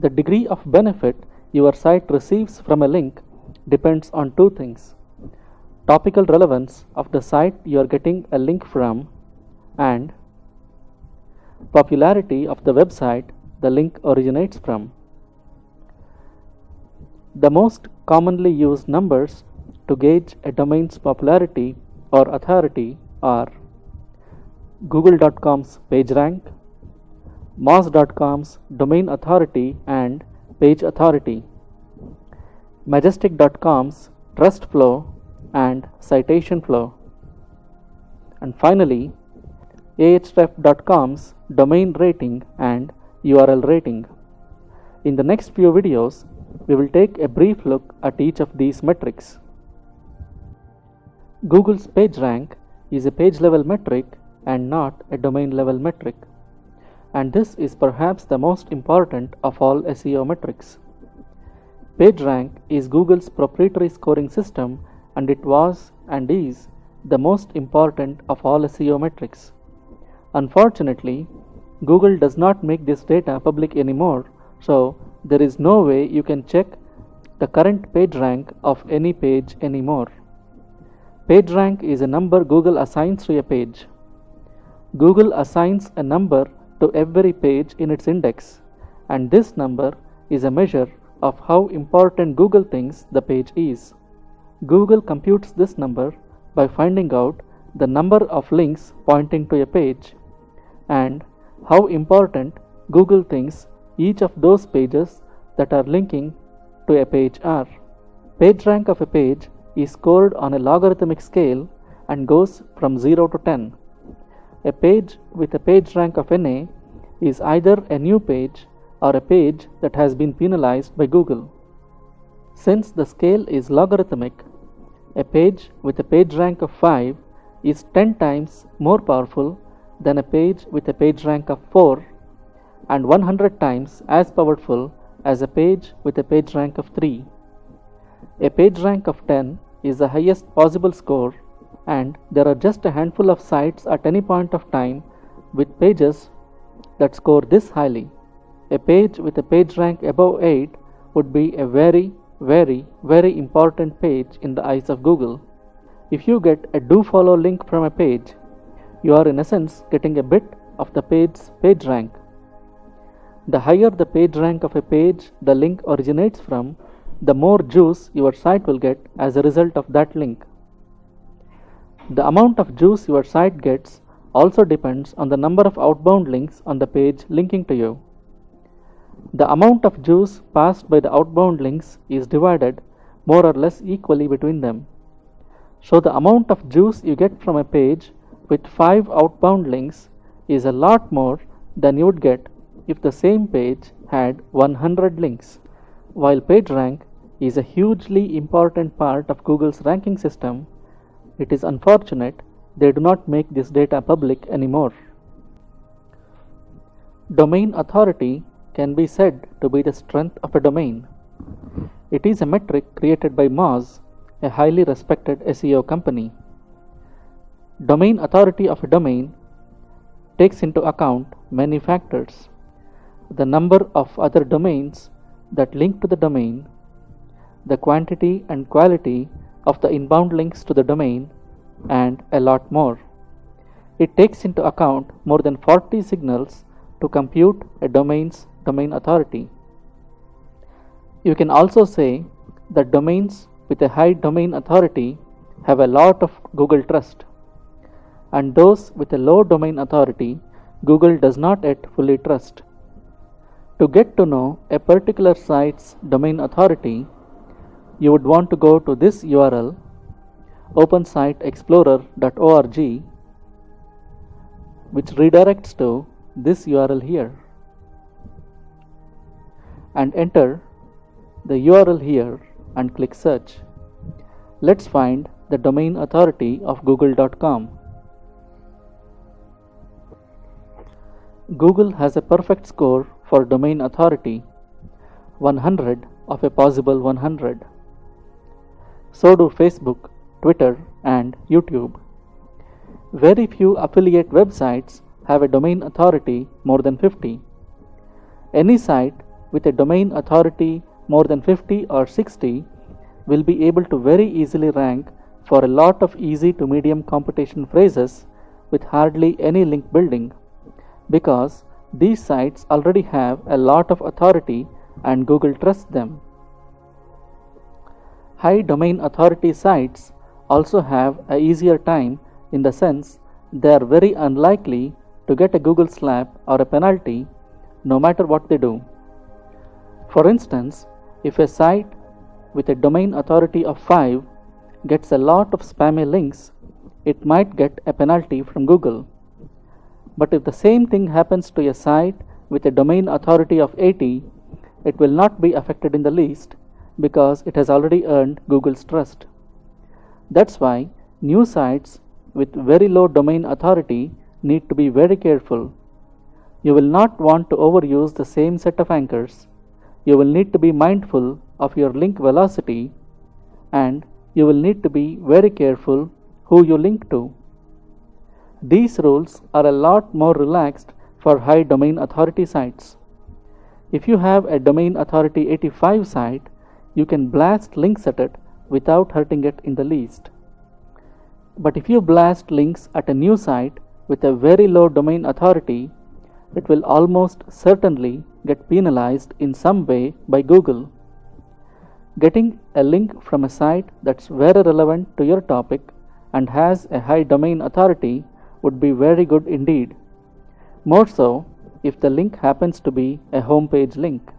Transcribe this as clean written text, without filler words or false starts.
The degree of benefit your site receives from a link depends on two things: topical relevance of the site you are getting a link from, and popularity of the website the link originates from. The most commonly used numbers to gauge a domain's popularity or authority are Google.com's PageRank, Moz.com's domain authority and page authority, Majestic.com's trust flow and citation flow, and finally Ahref.com's domain rating and URL rating. In the next few videos, we will take a brief look at each of these metrics. Google's PageRank is a page level metric and not a domain level metric, and this is perhaps the most important of all SEO metrics. PageRank is Google's proprietary scoring system, and it was and is the most important of all SEO metrics. Unfortunately, Google does not make this data public anymore, so there is no way you can check the current PageRank of any page anymore. PageRank is a number Google assigns to a page. Google assigns a number to every page in its index, and this number is a measure of how important Google thinks the page is. Google computes this number by finding out the number of links pointing to a page and how important Google thinks each of those pages that are linking to a page are. PageRank of a page is scored on a logarithmic scale and goes from 0 to 10. A page with a PageRank of NA is either a new page or a page that has been penalized by Google. Since the scale is logarithmic, a page with a PageRank of 5 is 10 times more powerful than a page with a PageRank of 4 and 100 times as powerful as a page with a PageRank of 3. A PageRank of 10 is the highest possible score, and there are just a handful of sites at any point of time with pages that score this highly. A page with a PageRank above 8 would be a very, very, very important page in the eyes of Google. If you get a do follow link from a page, you are in essence getting a bit of the page's PageRank. The higher the PageRank of a page the link originates from, the more juice your site will get as a result of that link. The amount of juice your site gets also depends on the number of outbound links on the page linking to you. The amount of juice passed by the outbound links is divided more or less equally between them. So the amount of juice you get from a page with 5 outbound links is a lot more than you would get if the same page had 100 links. While PageRank is a hugely important part of Google's ranking system, it is unfortunate they do not make this data public anymore. Domain authority can be said to be the strength of a domain. It is a metric created by Moz, a highly respected SEO company. Domain authority of a domain takes into account many factors: the number of other domains that link to the domain, the quantity and quality of the inbound links to the domain, and a lot more. It takes into account more than 40 signals to compute a domain's domain authority. You can also say that domains with a high domain authority have a lot of Google trust, and those with a low domain authority Google does not yet fully trust. To get to know a particular site's domain authority, you would want to go to this URL, opensiteexplorer.org, which redirects to this URL here, and enter the URL here and click search. Let's find the domain authority of google.com. Google has a perfect score for domain authority, 100 of a possible 100. So do Facebook, Twitter, and YouTube. Very few affiliate websites have a domain authority more than 50. Any site with a domain authority more than 50 or 60 will be able to very easily rank for a lot of easy to medium competition phrases with hardly any link building, because these sites already have a lot of authority and Google trusts them. High domain authority sites also have a easier time in the sense they are very unlikely to get a Google slap or a penalty no matter what they do. For instance, if a site with a domain authority of 5 gets a lot of spammy links, it might get a penalty from Google. But if the same thing happens to a site with a domain authority of 80, it will not be affected in the least because it has already earned Google's trust. That's why new sites with very low domain authority need to be very careful. You will not want to overuse the same set of anchors. You will need to be mindful of your link velocity, and you will need to be very careful who you link to. These rules are a lot more relaxed for high domain authority sites. If you have a domain authority 85 site, you can blast links at it without hurting it in the least. But if you blast links at a new site with a very low domain authority, it will almost certainly get penalized in some way by Google. Getting a link from a site that's very relevant to your topic and has a high domain authority would be very good indeed. More so if the link happens to be a homepage link.